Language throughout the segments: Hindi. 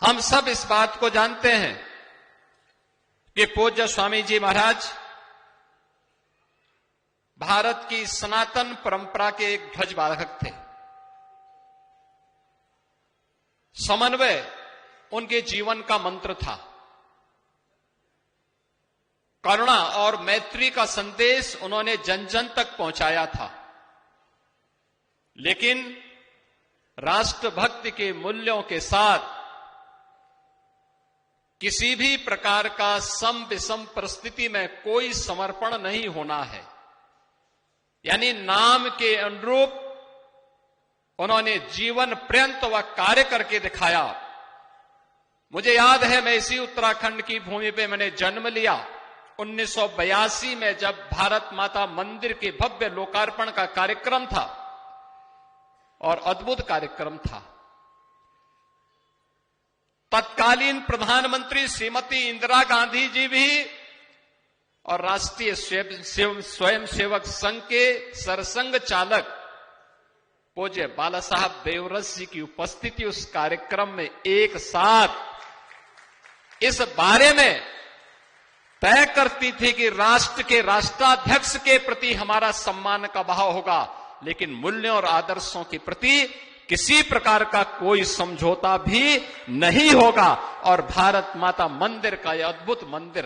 हम सब इस बात को जानते हैं कि पूज्य स्वामी जी महाराज भारत की सनातन परंपरा के एक ध्वजवाहक थे। समन्वय उनके जीवन का मंत्र था। करुणा और मैत्री का संदेश उन्होंने जन जन तक पहुंचाया था। लेकिन राष्ट्रभक्ति के मूल्यों के साथ किसी भी प्रकार का सम विषम परिस्थिति में कोई समर्पण नहीं होना है, यानी नाम के अनुरूप उन्होंने जीवन पर्यंत वह कार्य करके दिखाया। मुझे याद है, मैं इसी उत्तराखंड की भूमि पे मैंने जन्म लिया। 1982 में जब भारत माता मंदिर के भव्य लोकार्पण का कार्यक्रम था और अद्भुत कार्यक्रम था। तत्कालीन प्रधानमंत्री श्रीमती इंदिरा गांधी जी भी और राष्ट्रीय स्वयंसेवक संघ के सरसंघ चालक पूज्य बाला साहब देवव्रत जी की उपस्थिति उस कार्यक्रम में एक साथ इस बारे में तय करती थी कि राष्ट्र के राष्ट्राध्यक्ष के प्रति हमारा सम्मान का भाव होगा, लेकिन मूल्यों और आदर्शों के प्रति किसी प्रकार का कोई समझौता भी नहीं होगा। और भारत माता मंदिर का यह अद्भुत मंदिर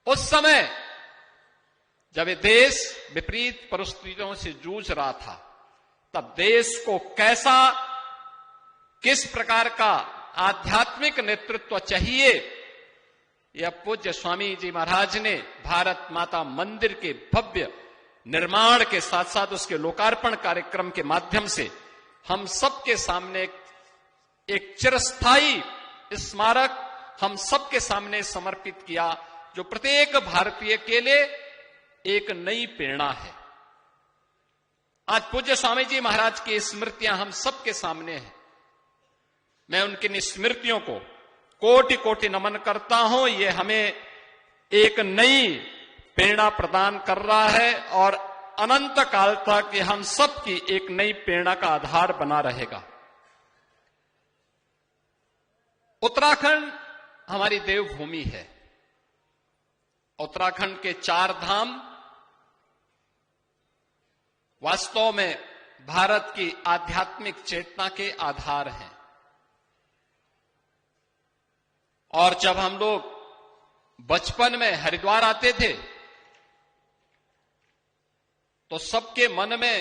उस समय जब ये देश विपरीत परिस्थितियों से जूझ रहा था, तब देश को किस प्रकार का आध्यात्मिक नेतृत्व चाहिए, यह पूज्य स्वामी जी महाराज ने भारत माता मंदिर के भव्य निर्माण के साथ साथ उसके लोकार्पण कार्यक्रम के माध्यम से हम सबके सामने एक चिरस्थायी स्मारक हम सबके सामने समर्पित किया, जो प्रत्येक भारतीय के लिए एक नई प्रेरणा है। आज पूज्य स्वामी जी महाराज की स्मृतियां हम सबके सामने हैं। मैं उनकी स्मृतियों को कोटि कोटि नमन करता हूं। ये हमें एक नई प्रेरणा प्रदान कर रहा है और अनंत काल तक ये हम सबकी एक नई प्रेरणा का आधार बना रहेगा। उत्तराखंड हमारी देवभूमि है। उत्तराखंड के 4 धाम वास्तव में भारत की आध्यात्मिक चेतना के आधार हैं। और जब हम लोग बचपन में हरिद्वार आते थे तो सबके मन में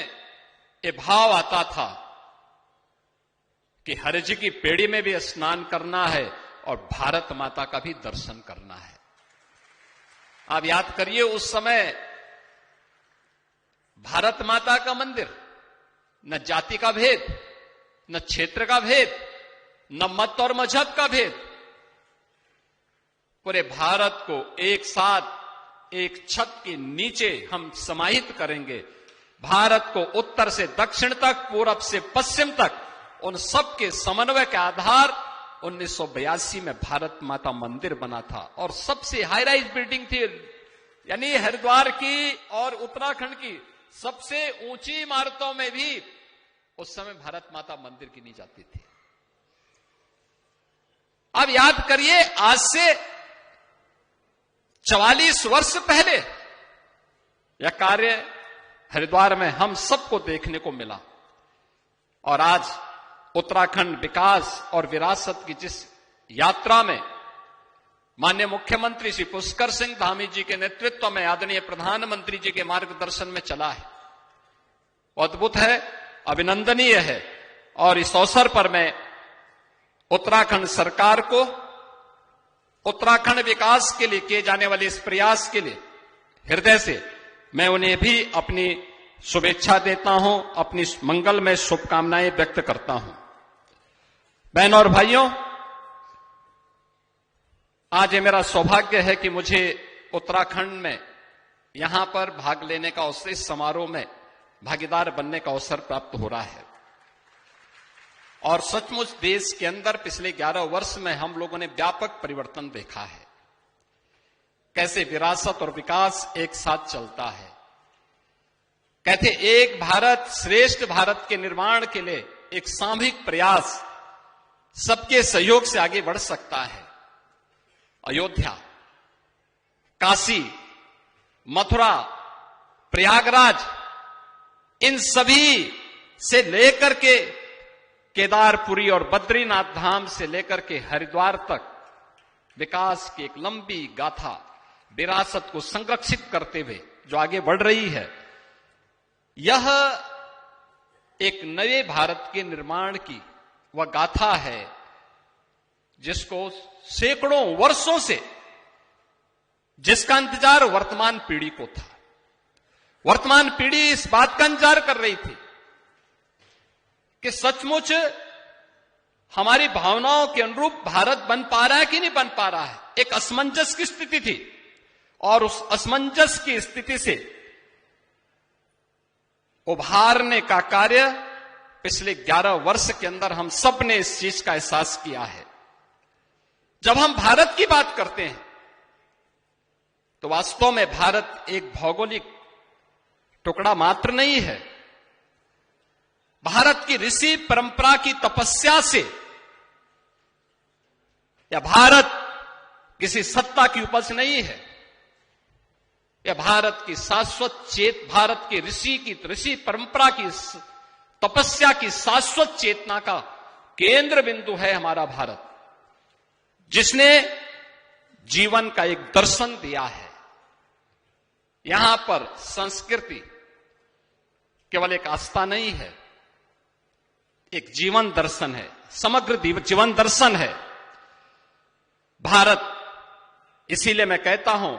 ये भाव आता था कि हरि जी की पेड़ी में भी स्नान करना है और भारत माता का भी दर्शन करना है। आप याद करिए, उस समय भारत माता का मंदिर, न जाति का भेद, न क्षेत्र का भेद, न मत और मजहब का भेद, पूरे भारत को एक साथ एक छत के नीचे हम समाहित करेंगे। भारत को उत्तर से दक्षिण तक, पूरब से पश्चिम तक, उन सब के समन्वय के आधार 1982 में भारत माता मंदिर बना था। और सबसे हाई राइज बिल्डिंग थी, यानी हरिद्वार की और उत्तराखंड की सबसे ऊंची इमारतों में भी उस समय भारत माता मंदिर की नहीं जाती थी। अब याद करिए, आज से 44 वर्ष पहले यह कार्य हरिद्वार में हम सबको देखने को मिला। और आज उत्तराखंड विकास और विरासत की जिस यात्रा में माननीय मुख्यमंत्री श्री पुष्कर सिंह धामी जी के नेतृत्व में आदरणीय प्रधानमंत्री जी के मार्गदर्शन में चला है, अद्भुत है, अभिनंदनीय है। और इस अवसर पर मैं उत्तराखंड सरकार को उत्तराखंड विकास के लिए किए जाने वाले इस प्रयास के लिए हृदय से मैं उन्हें भी अपनी शुभेच्छा देता हूं, अपनी मंगलमय शुभकामनाएं व्यक्त करता हूं। बहनों और भाइयों, आज ये मेरा सौभाग्य है कि मुझे उत्तराखंड में यहां पर भाग लेने का अवसर, इस समारोह में भागीदार बनने का अवसर प्राप्त हो रहा है। और सचमुच देश के अंदर पिछले 11 वर्ष में हम लोगों ने व्यापक परिवर्तन देखा है, कैसे विरासत और विकास एक साथ चलता है। कहते एक भारत श्रेष्ठ भारत के निर्माण के लिए एक सामूहिक प्रयास सबके सहयोग से आगे बढ़ सकता है। अयोध्या, काशी, मथुरा, प्रयागराज, इन सभी से लेकर के केदारपुरी और बद्रीनाथ धाम से लेकर के हरिद्वार तक विकास की एक लंबी गाथा, विरासत को संरक्षित करते हुए जो आगे बढ़ रही है, यह एक नए भारत के निर्माण की वह गाथा है जिसको सैकड़ों वर्षों से, जिसका इंतजार वर्तमान पीढ़ी को था। वर्तमान पीढ़ी इस बात का इंतजार कर रही थी कि सचमुच हमारी भावनाओं के अनुरूप भारत बन पा रहा है कि नहीं बन पा रहा है। एक असमंजस की स्थिति थी और उस असमंजस की स्थिति से उभारने का कार्य पिछले 11 वर्ष के अंदर हम सब ने इस चीज का एहसास किया है। जब हम भारत की बात करते हैं तो वास्तव में भारत एक भौगोलिक टुकड़ा मात्र नहीं है। भारत की ऋषि परंपरा की तपस्या से, या भारत किसी सत्ता की उपज नहीं है, यह भारत की शाश्वत भारत के ऋषि परंपरा की तपस्या की शाश्वत चेतना का केंद्र बिंदु है हमारा भारत, जिसने जीवन का एक दर्शन दिया है। यहां पर संस्कृति केवल एक आस्था नहीं है, एक जीवन दर्शन है, समग्र जीवन दर्शन है भारत। इसीलिए मैं कहता हूं,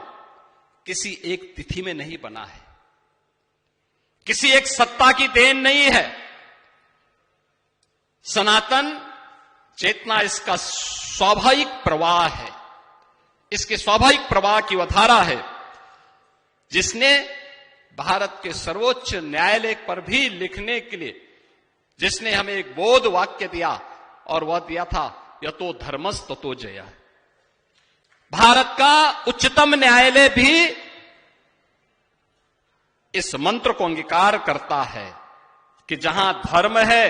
किसी एक तिथि में नहीं बना है, किसी एक सत्ता की देन नहीं है। सनातन चेतना इसका स्वाभाविक प्रवाह है, इसके स्वाभाविक प्रवाह की वह धारा है जिसने भारत के सर्वोच्च न्यायालय पर भी लिखने के लिए, जिसने हमें एक बोध वाक्य दिया, और वह दिया था यतो धर्मस् ततो जयः। भारत का उच्चतम न्यायालय भी इस मंत्र को अंगीकार करता है कि जहां धर्म है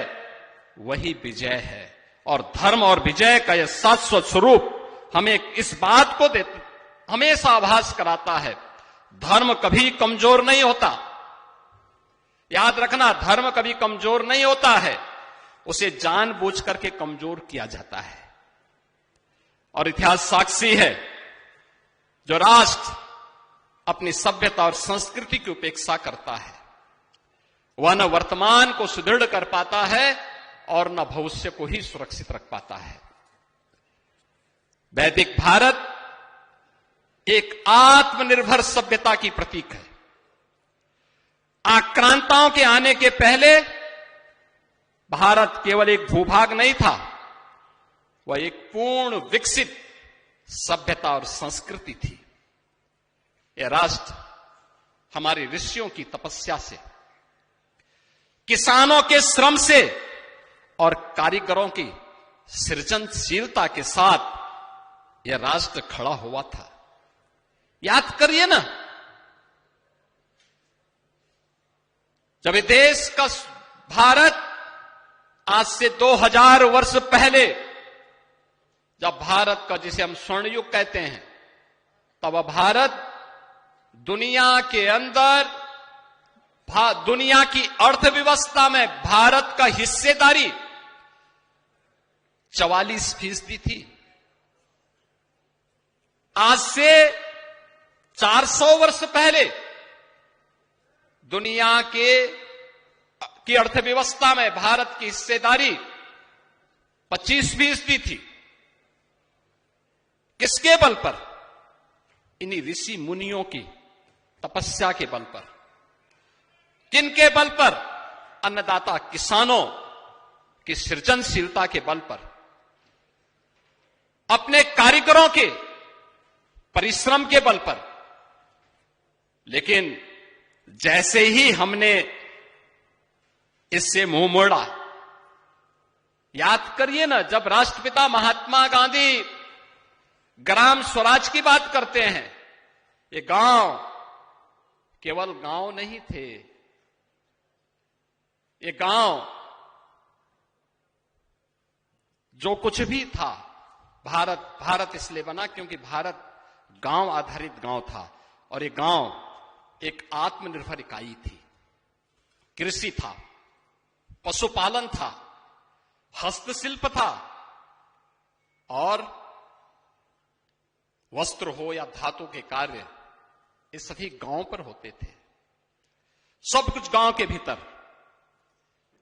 वही विजय है, और धर्म और विजय का यह शाश्वत स्वरूप हमें इस बात को हमेशा आभास कराता है, धर्म कभी कमजोर नहीं होता। याद रखना, धर्म कभी कमजोर नहीं होता है, उसे जानबूझ करके कमजोर किया जाता है। और इतिहास साक्षी है, जो राष्ट्र अपनी सभ्यता और संस्कृति की उपेक्षा करता है वह न वर्तमान को सुदृढ़ कर पाता है और न भविष्य को ही सुरक्षित रख पाता है। वैदिक भारत एक आत्मनिर्भर सभ्यता की प्रतीक है। आक्रांताओं के आने के पहले भारत केवल एक भूभाग नहीं था, वह एक पूर्ण विकसित सभ्यता और संस्कृति थी। यह राष्ट्र हमारे ऋषियों की तपस्या से, किसानों के श्रम से और कारीगरों की सृजनशीलता के साथ यह राष्ट्र खड़ा हुआ था। याद करिए ना, जब देश का भारत आज से 2000 वर्ष पहले, जब भारत का जिसे हम स्वर्ण युग कहते हैं, तब भारत दुनिया के अंदर, दुनिया की अर्थव्यवस्था में भारत का हिस्सेदारी 44% थी। आज से 400 वर्ष पहले दुनिया की अर्थव्यवस्था में भारत की हिस्सेदारी 25% थी। किसके बल पर? इन्हीं ऋषि मुनियों की तपस्या के बल पर। किनके बल पर? अन्नदाता किसानों की सृजनशीलता के बल पर, अपने कारीगरों के परिश्रम के बल पर। लेकिन जैसे ही हमने इससे मुंह मोड़ा, याद करिए ना, जब राष्ट्रपिता महात्मा गांधी ग्राम स्वराज की बात करते हैं, ये गांव केवल गांव नहीं थे, ये गांव जो कुछ भी था, भारत इसलिए बना क्योंकि भारत गांव आधारित गांव था, और ये गांव एक आत्मनिर्भर इकाई थी। कृषि था, पशुपालन था, हस्तशिल्प था, और वस्त्र हो या धातु के कार्य, ये सभी गांव पर होते थे। सब कुछ गांव के भीतर।